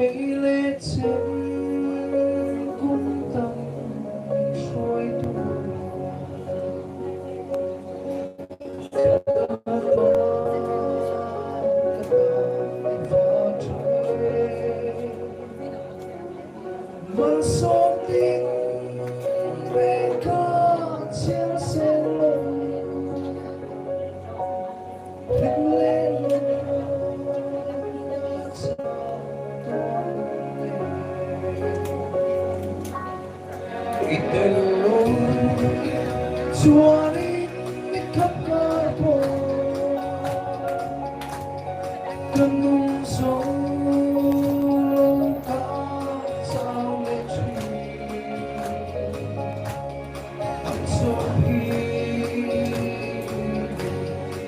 hãy lẽ trên cung tâm trôi tuôn vẫn số tiếng về có trên xe lông thích lên Itello suoni di capo che non sono casa le non so chi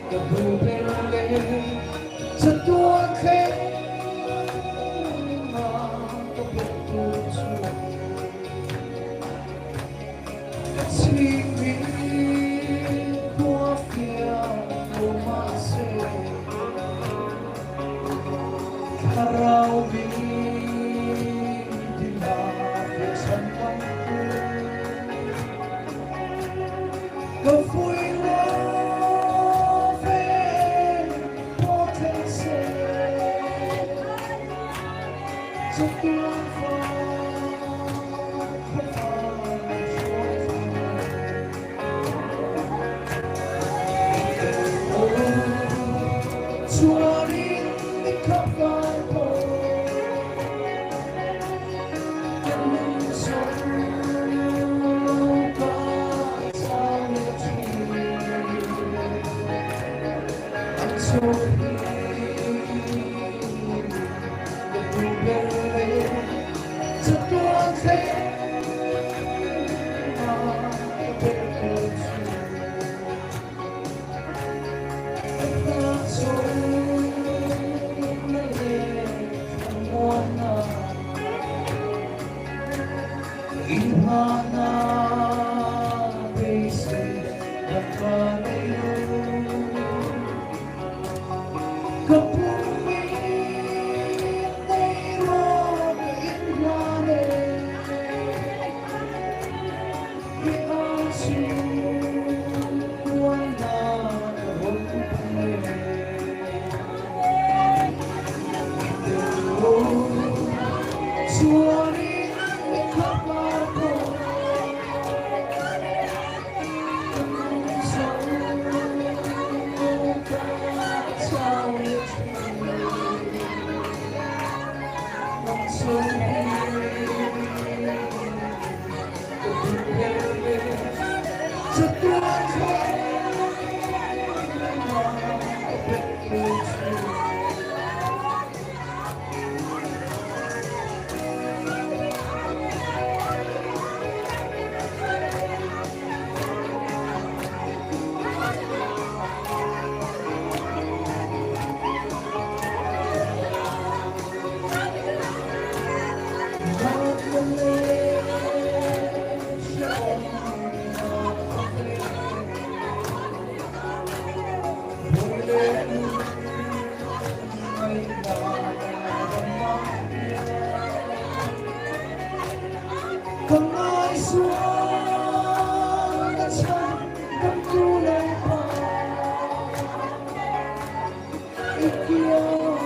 che dove le se tu anche ma che per tu si mi può fiato ma se carao mi di là che san quanto lo fui lo ve potenze se tu suoni di capo che non sono casa le non so che tu belle se tu anche ma per Ihana bese bakalayo kapumi nero inwane iasu wana holpune suoni Không ai xuống đã chẳng tâm tu lời hoa ít kiêu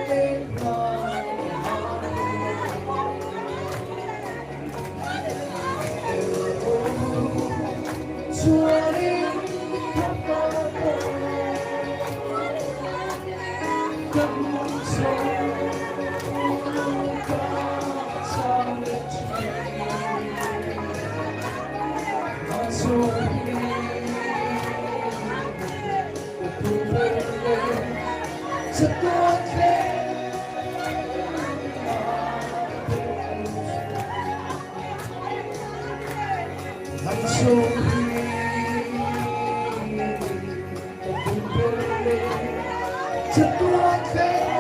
lên hoa xua đi khắp bao cơn sông se tu anche non so se tu anche